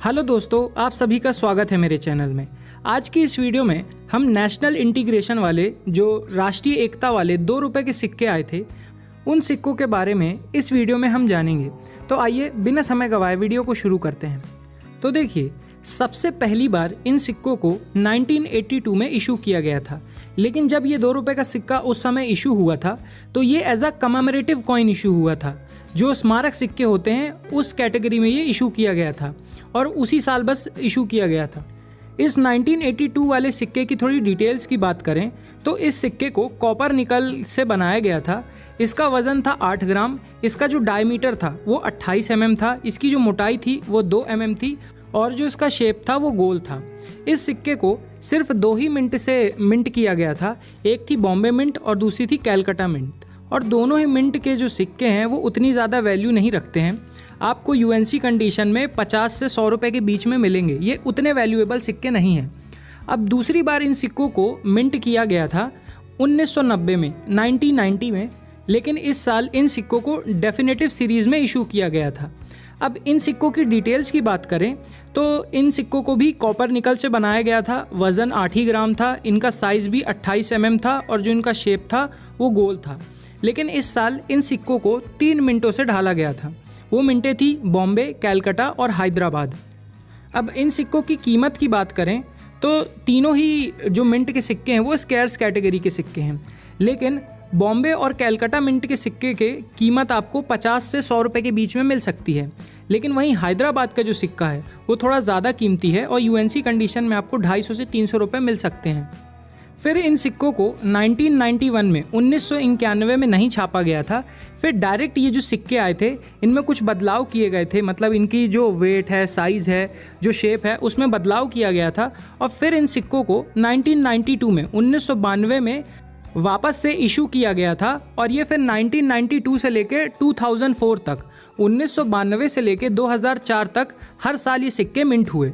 Hello दोस्तों, आप सभी का स्वागत है मेरे चैनल में। आज की इस वीडियो में हम नेशनल इंटीग्रेशन वाले जो राष्ट्रीय एकता वाले 2 रुपए के सिक्के आए थे उन सिक्कों के बारे में इस वीडियो में हम जानेंगे। तो आइए बिना समय गंवाए वीडियो को शुरू करते हैं। तो देखिए, सबसे पहली बार इन सिक्कों को 1982 में इशू किया गया था, लेकिन जब ये 2 रुपए का सिक्का उस समय इशू हुआ था तो ये as a commemorative coin issue हुआ था। जो स्मारक सिक्के होते हैं उस कैटेगरी में ये इशू किया गया था और उसी साल बस इशू किया गया था। इस 1982 वाले सिक्के की थोड़ी डिटेल्स की बात करें तो इस सिक्के को कॉपर निकल से बनाया गया था। इसका वजन था 8 ग्राम, इसका जो डायमीटर था वो 28 mm था, इसकी जो मोटाई थी वो 2 mm थी और जो इसका शेप था वो गोल था। इस सिक्के को सिर्फ 2 ही मिंट से मिंट किया गया था, एक थी बॉम्बे मिंट और दूसरी थी कैलकाटा मिंट। और दोनों ही मिंट के जो सिक्के हैं वो उतनी ज़्यादा वैल्यू नहीं रखते हैं। आपको यूएनसी कंडीशन में 50 से 100 रुपये के बीच में मिलेंगे, ये उतने वैल्यूएबल सिक्के नहीं हैं। अब दूसरी बार इन सिक्कों को मिंट किया गया था 1990 में, 1990 में, लेकिन इस साल इन सिक्कों को डेफिनेटिव सीरीज़ में इशू किया गया था। अब इन सिक्कों की डिटेल्स की बात करें तो इन सिक्कों को भी कॉपर निकल से बनाया गया था। वज़न 8 ही ग्राम था, इनका साइज़ भी 28 mm था और जो इनका शेप था वो गोल था। लेकिन इस साल इन सिक्कों को 3 मिनटों से ढाला गया था। वो मिनटें थी बॉम्बे, कैलकाटा और हैदराबाद। अब इन सिक्कों की कीमत की बात करें तो तीनों ही जो मिंट के सिक्के हैं वो स्कैर्स कैटेगरी के सिक्के हैं, लेकिन बॉम्बे और कैलकाटा मिंट के सिक्के के कीमत आपको 50 से 100 रुपये के बीच में मिल सकती है। लेकिन वहीं हैदराबाद का जो सिक्का है वो थोड़ा ज़्यादा कीमती है और यूएनसी कंडीशन में आपको 250 से 300 रुपये मिल सकते हैं। फिर इन सिक्कों को 1991 में 1991 में नहीं छापा गया था। फिर डायरेक्ट ये जो सिक्के आए थे इनमें कुछ बदलाव किए गए थे, मतलब इनकी जो वेट है, साइज़ है, जो शेप है उसमें बदलाव किया गया था। और फिर इन सिक्कों को 1992 में 1992 में वापस से इशू किया गया था और ये फिर 1992 से लेकर 2004 तक, 1992 से लेकर 2004 तक हर साल ये सिक्के मिंट हुए।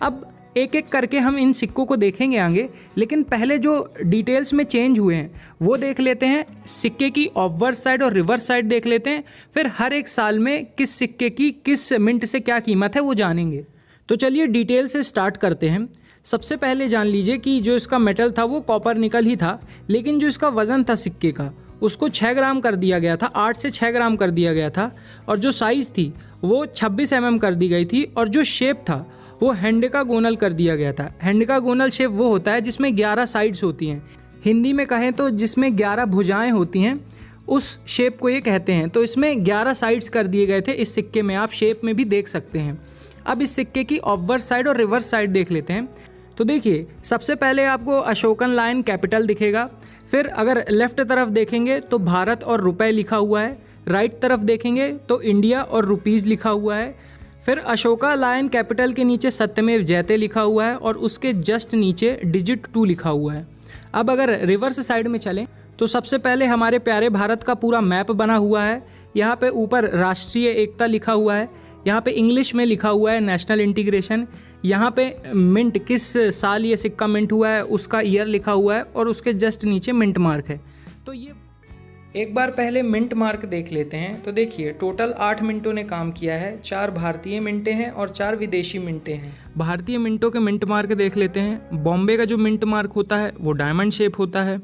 अब एक एक करके हम इन सिक्कों को देखेंगे आगे, लेकिन पहले जो डिटेल्स में चेंज हुए हैं वो देख लेते हैं। सिक्के की ऑफवर्स साइड और रिवर्स साइड देख लेते हैं, फिर हर एक साल में किस सिक्के की किस मिंट से क्या कीमत है वो जानेंगे। तो चलिए डिटेल से स्टार्ट करते हैं। सबसे पहले जान लीजिए कि जो इसका मेटल था वो कॉपर निकल ही था, लेकिन जो इसका वज़न था सिक्के का उसको 6 ग्राम कर दिया गया था, 8 से 6 ग्राम कर दिया गया था। और जो साइज़ थी वो 26 mm कर दी गई थी और जो शेप था वो हेंडिकागोनल कर दिया गया था। हेंडिकागोनल शेप वो होता है जिसमें 11 साइड्स होती हैं, हिंदी में कहें तो जिसमें 11 भुजाएं होती हैं, उस शेप को ये कहते हैं। तो इसमें 11 साइड्स कर दिए गए थे इस सिक्के में, आप शेप में भी देख सकते हैं। अब इस सिक्के की ऑफवर्स साइड और रिवर्स साइड देख लेते हैं। तो देखिए, सबसे पहले आपको अशोकन लायन कैपिटल दिखेगा। फिर अगर लेफ्ट तरफ देखेंगे तो भारत और रुपए लिखा हुआ है, राइट तरफ देखेंगे तो इंडिया और रुपीज़ लिखा हुआ है। फिर अशोका लायन कैपिटल के नीचे सत्यमेव जयते लिखा हुआ है और उसके जस्ट नीचे डिजिट 2 लिखा हुआ है। अब अगर रिवर्स साइड में चलें तो सबसे पहले हमारे प्यारे भारत का पूरा मैप बना हुआ है। यहाँ पे ऊपर राष्ट्रीय एकता लिखा हुआ है, यहाँ पे इंग्लिश में लिखा हुआ है नेशनल इंटीग्रेशन, यहाँ पे मिंट किस साल ये सिक्का मिंट हुआ है उसका ईयर लिखा हुआ है और उसके जस्ट नीचे मिंट मार्क है। तो ये एक बार पहले मिंट मार्क देख लेते हैं। तो देखिए, टोटल 8 मिंटों ने काम किया है, 4 भारतीय मिंटें हैं और 4 विदेशी मिंटें हैं। भारतीय मिंटों के मिंट मार्क देख लेते हैं। बॉम्बे का जो मिंट मार्क होता है वो डायमंड शेप होता है,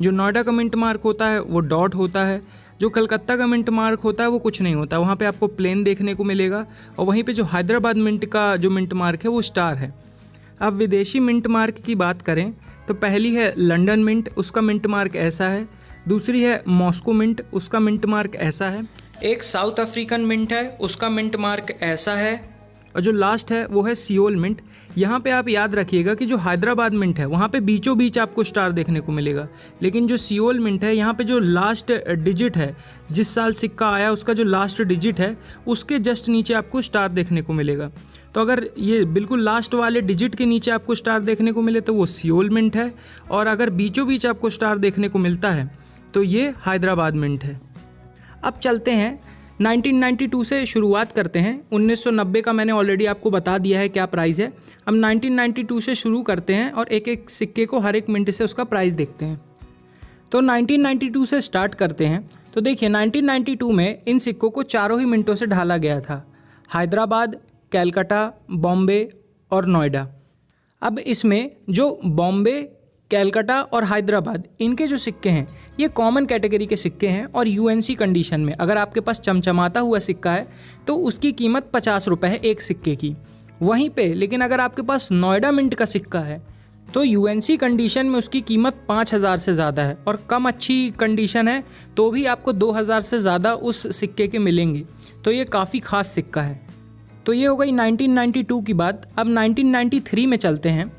जो नोएडा का मिंट मार्क होता है वो डॉट होता है, जो कलकत्ता का मिंट मार्क होता है वो कुछ नहीं होता, वहाँ पे आपको प्लेन देखने को मिलेगा। और वहीं पे जो हैदराबाद मिंट का जो मिंट मार्क है वो स्टार है। अब विदेशी मिंट मार्क की बात करें तो पहली है लंदन मिंट, उसका मिंट मार्क ऐसा है। दूसरी है मॉस्को मिंट, उसका मिंट मार्क ऐसा है। एक साउथ अफ्रीकन मिंट है, उसका मिंट मार्क ऐसा है। और जो लास्ट है वो है सियोल मिंट। यहाँ पे आप याद रखिएगा कि जो हैदराबाद मिंट है वहाँ पे बीचों बीच आपको स्टार देखने को मिलेगा, लेकिन जो सियोल मिंट है यहाँ पे जो लास्ट डिजिट है, जिस साल सिक्का आया उसका जो लास्ट डिजिट है उसके जस्ट नीचे आपको स्टार देखने को मिलेगा। तो अगर ये बिल्कुल लास्ट वाले डिजिट के नीचे आपको स्टार देखने को मिले तो वो सियोल मिंट है, और अगर बीचों बीच आपको स्टार देखने को मिलता है तो ये हैदराबाद मिंट है। अब चलते हैं 1992 से शुरुआत करते हैं। 1990 का मैंने ऑलरेडी आपको बता दिया है क्या प्राइस है। हम 1992 से शुरू करते हैं और एक एक सिक्के को हर एक मिनट से उसका प्राइस देखते हैं। तो 1992 से स्टार्ट करते हैं। तो देखिए, 1992 में इन सिक्कों को चारों ही मिनटों से ढाला गया था। हैदराबाद, कैलकाटा, बॉम्बे और नोएडा। अब इसमें जो बॉम्बे, कैलकाटा और हैदराबाद, इनके जो सिक्के हैं ये कॉमन कैटेगरी के सिक्के हैं और यूएनसी कंडीशन में अगर आपके पास चमचमाता हुआ सिक्का है तो उसकी कीमत 50 रुपये है एक सिक्के की। वहीं पे लेकिन अगर आपके पास नोएडा मिंट का सिक्का है तो यूएनसी कंडीशन में उसकी कीमत 5000 से ज़्यादा है, और कम अच्छी कंडीशन है तो भी आपको 2000 से ज़्यादा उस सिक्के के मिलेंगे। तो ये काफ़ी ख़ास सिक्का है। तो ये हो गई 1992 की बात। अब 1993 में चलते हैं।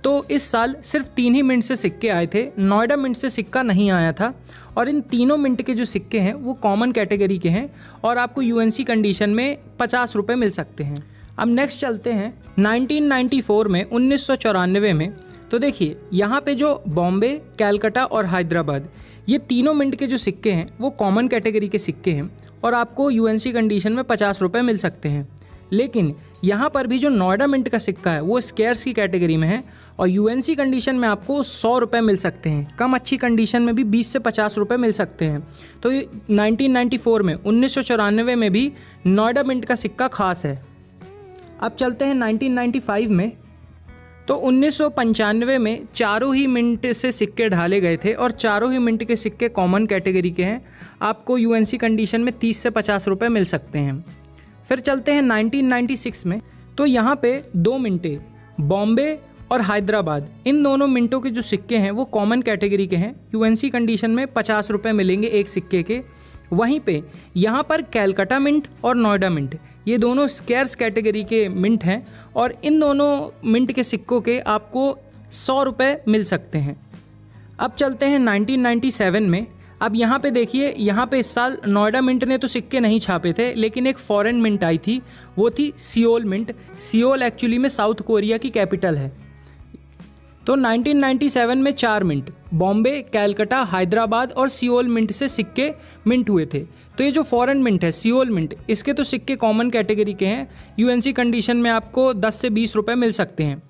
तो इस साल सिर्फ 3 ही मिंट से सिक्के आए थे, नोएडा मिंट से सिक्का नहीं आया था, और इन तीनों मिंट के जो सिक्के हैं वो कॉमन कैटेगरी के हैं और आपको यूएनसी कंडीशन में 50 रुपये मिल सकते हैं। अब नेक्स्ट चलते हैं 1994 में, 1994 में। तो देखिए यहाँ पे जो बॉम्बे, कैलकाटा और हैदराबाद, ये तीनों मिंट के जो सिक्के हैं वो कॉमन कैटेगरी के सिक्के हैं और आपको यूएनसी कंडीशन में 50 रुपये मिल सकते हैं। लेकिन यहाँ पर भी जो नोएडा मिंट का सिक्का है वो स्केयर्स की कैटेगरी में है और यूएनसी कंडीशन में आपको 100 रुपये मिल सकते हैं। कम अच्छी कंडीशन में भी 20 से 50 रुपये मिल सकते हैं। तो ये 1994 में, 1994 में भी नोएडा मिंट का सिक्का खास है। अब चलते हैं 1995 में। तो 1995 में चारों ही मिंट से सिक्के ढाले गए थे और चारों ही मिंट के सिक्के कॉमन कैटेगरी के हैं। आपको यूएनसी कंडीशन में 30 से 50 रुपये मिल सकते हैं। फिर चलते हैं 1996 में। तो यहाँ पे 2 मिंटें, बॉम्बे और हैदराबाद, इन दोनों मिंटों के जो सिक्के हैं वो कॉमन कैटेगरी के हैं। यूएनसी कंडीशन में 50 रुपये मिलेंगे एक सिक्के के। वहीं पे यहाँ पर कैलकाटा मिंट और नोएडा मिंट, ये दोनों स्केयर्स कैटेगरी के मिंट हैं और इन दोनों मिंट के सिक्कों के आपको 100 रुपये मिल सकते हैं। अब चलते हैं 1997 में। अब यहाँ पे देखिए, यहाँ पे इस साल नोएडा मिंट ने तो सिक्के नहीं छापे थे, लेकिन एक फॉरेन मिंट आई थी, वो थी सियोल मिंट। सियोल एक्चुअली में साउथ कोरिया की कैपिटल है। तो 1997 में 4 मिंट, बॉम्बे, कैलकाटा, हैदराबाद और सियोल मिंट से सिक्के मिंट हुए थे। तो ये जो फॉरेन मिंट है, सियोल मिंट, इसके तो सिक्के कॉमन कैटेगरी के हैं। यूएनसी कंडीशन में आपको 10 से 20 रुपये मिल सकते हैं।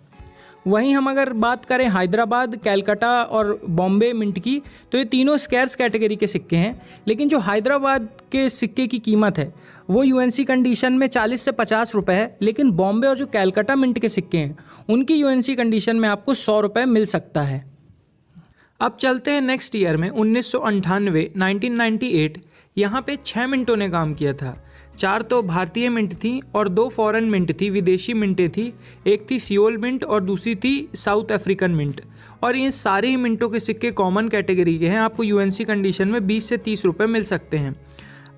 वहीं हम अगर बात करें हैदराबाद, कैलकाटा और बॉम्बे मिंट की, तो ये तीनों स्केयर्स कैटेगरी के सिक्के हैं। लेकिन जो हैदराबाद के सिक्के की कीमत है वो यूएनसी कंडीशन में 40 से 50 रुपये है, लेकिन बॉम्बे और जो कैलकाटा मिंट के सिक्के हैं उनकी यूएनसी कंडीशन में आपको 100 रुपये मिल सकता है। अब चलते हैं नेक्स्ट ईयर में, 1998, 1998। यहाँ पे 6 मिंटों ने काम किया था। 4 तो भारतीय मिंट थी और 2 फॉरेन मिंट थी, विदेशी मिंटें थी। एक थी सियोल मिंट और दूसरी थी साउथ अफ्रीकन मिंट। और ये सारे ही मिंटों के सिक्के कॉमन कैटेगरी के हैं। आपको यूएनसी कंडीशन में 20 से 30 रुपये मिल सकते हैं।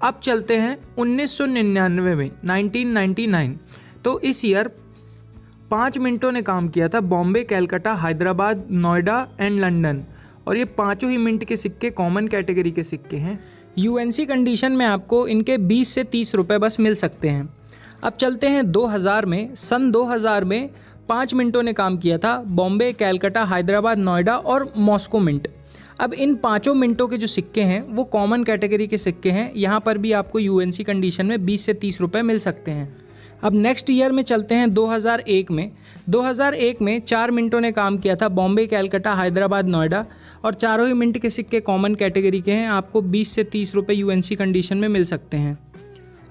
अब चलते हैं 1999 में, 1999। तो इस ईयर 5 मिंटों ने काम किया था, बॉम्बे, कैलकाटा, हैदराबाद, नोएडा एंड लंदन। और ये पाँचों ही मिंट के सिक्के कॉमन कैटेगरी के सिक्के हैं। यूएनसी कंडीशन में आपको इनके 20 से 30 रुपये बस मिल सकते हैं। अब चलते हैं 2000 में। सन 2000 में 5 मिंटों ने काम किया था, बॉम्बे, कैलकाटा, हैदराबाद, नोएडा और मॉस्को मिंट। अब इन पाँचों मिंटों के जो सिक्के हैं वो कॉमन कैटेगरी के सिक्के हैं। यहाँ पर भी आपको यूएनसी कंडीशन में 20 से 30 रुपये मिल सकते हैं। अब नेक्स्ट ईयर में चलते हैं 2001 में। 2001 में 4 मिंटों ने काम किया था, बॉम्बे, कैलकाटा, हैदराबाद, नोएडा, और चारों ही मिंट के सिक्के कॉमन कैटेगरी के हैं। आपको 20 से 30 रुपये यूएनसी कंडीशन में मिल सकते हैं।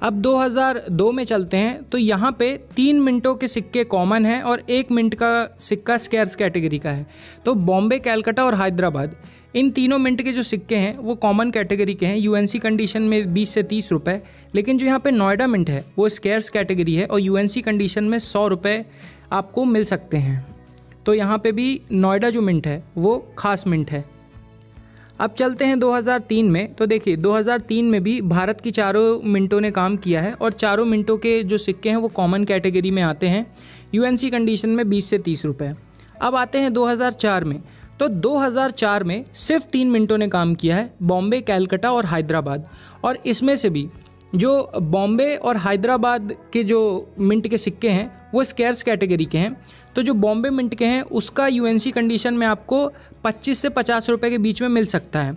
अब 2002 में चलते हैं। तो यहाँ पे 3 मिंटों के सिक्के कॉमन हैं और 1 मिंट का सिक्का स्केयर्स कैटेगरी का है। तो बॉम्बे, कैलकाटा और हैदराबाद, इन तीनों मिंट के जो सिक्के हैं वो कॉमन कैटेगरी के हैं। यूएनसी कंडीशन में 20 से 30 रुपये। लेकिन जो यहाँ पे नोएडा मिंट है वो स्केयर्स कैटेगरी है और यूएनसी कंडीशन में 100 रुपये आपको मिल सकते हैं। तो यहाँ पे भी नोएडा जो मिंट है वो खास मिंट है। अब चलते हैं 2003 में। तो देखिए 2003 में भी भारत की चारों मिंटों ने काम किया है और चारों मिंटों के जो सिक्के हैं वो कॉमन कैटेगरी में आते हैं। यूएनसी कंडीशन में 20 से 30 रुपये। अब आते हैं 2004 में। तो 2004 में सिर्फ 3 मिंटों ने काम किया है, बॉम्बे, कैलकाटा और हैदराबाद। और इसमें से भी जो बॉम्बे और हैदराबाद के जो मिंट के सिक्के हैं वो स्केयर्स कैटेगरी के हैं। तो जो बॉम्बे मिंट के हैं उसका यूएनसी कंडीशन में आपको 25 से 50 रुपये के बीच में मिल सकता है।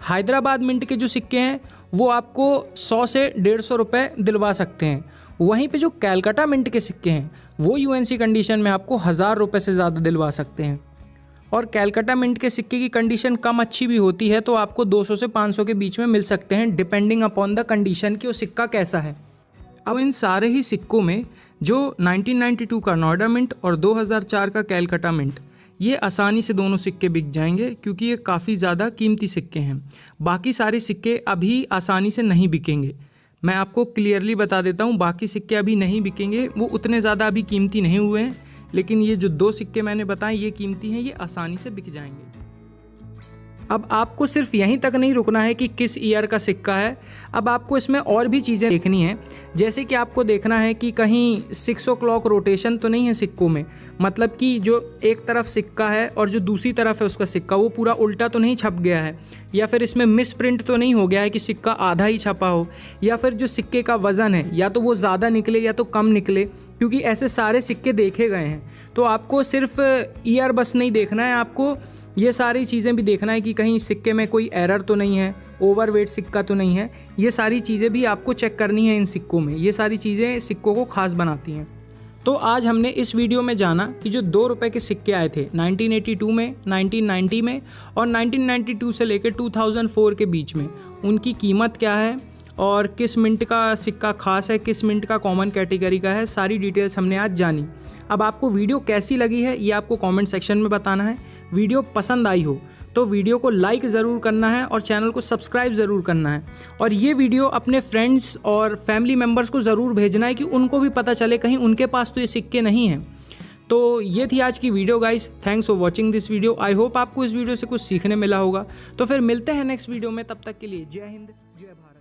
हैदराबाद मिंट के जो सिक्के हैं वो आपको 100 से 150 रुपये दिलवा सकते हैं। वहीं पे जो कैलकाटा मिंट के सिक्के हैं वो यूएनसी कंडीशन में आपको 1000 रुपये से ज़्यादा दिलवा सकते हैं। और कैलकाटा मिंट के सिक्के की कंडीशन कम अच्छी भी होती है तो आपको 200 से 500 के बीच में मिल सकते हैं, डिपेंडिंग अपॉन द कंडीशन कि वो सिक्का कैसा है। अब इन सारे ही सिक्कों में जो 1992 का नोएडा मिंट और 2004 का कैलकाटा मिंट, ये आसानी से दोनों सिक्के बिक जाएंगे क्योंकि ये काफ़ी ज़्यादा कीमती सिक्के हैं। बाकी सारे सिक्के अभी आसानी से नहीं बिकेंगे। मैं आपको क्लियरली बता देता हूँ, बाकी सिक्के अभी नहीं बिकेंगे, वो उतने ज़्यादा अभी कीमती नहीं हुए हैं। लेकिन ये जो 2 सिक्के मैंने बताए ये कीमती हैं, ये आसानी से बिक जाएंगे। अब आपको सिर्फ यहीं तक नहीं रुकना है कि किस ईयर का सिक्का है, अब आपको इसमें और भी चीज़ें देखनी हैं। जैसे कि आपको देखना है कि कहीं 6 o'clock रोटेशन तो नहीं है सिक्कों में, मतलब कि जो एक तरफ सिक्का है और जो दूसरी तरफ है उसका सिक्का वो पूरा उल्टा तो नहीं छप गया है, या फिर इसमें मिस प्रिंट तो नहीं हो गया है कि सिक्का आधा ही छपा हो, या फिर जो सिक्के का वज़न है या तो वो ज़्यादा निकले या तो कम निकले, क्योंकि ऐसे सारे सिक्के देखे गए हैं। तो आपको सिर्फ ईयर बस नहीं देखना है, आपको ये सारी चीज़ें भी देखना है कि कहीं सिक्के में कोई एरर तो नहीं है, ओवरवेट सिक्का तो नहीं है। ये सारी चीज़ें भी आपको चेक करनी है इन सिक्कों में, ये सारी चीज़ें सिक्कों को ख़ास बनाती हैं। तो आज हमने इस वीडियो में जाना कि जो 2 रुपए के सिक्के आए थे 1982 में, 1990 में और 1992 से लेकर 2004 के बीच में, उनकी कीमत क्या है और किस मिंट का सिक्का खास है, किस मिंट का कॉमन कैटेगरी का है, सारी डिटेल्स हमने आज जानी। अब आपको वीडियो कैसी लगी है ये आपको कमेंट सेक्शन में बताना है। वीडियो पसंद आई हो तो वीडियो को लाइक ज़रूर करना है और चैनल को सब्सक्राइब ज़रूर करना है, और ये वीडियो अपने फ्रेंड्स और फैमिली मेम्बर्स को ज़रूर भेजना है कि उनको भी पता चले, कहीं उनके पास तो ये सिक्के नहीं हैं। तो ये थी आज की video guys, thanks for watching this video. I hope आपको इस वीडियो से कुछ सीखने मिला होगा। तो फिर मिलते हैं नेक्स्ट वीडियो में, तब तक के लिए जय हिंद, जय भारत।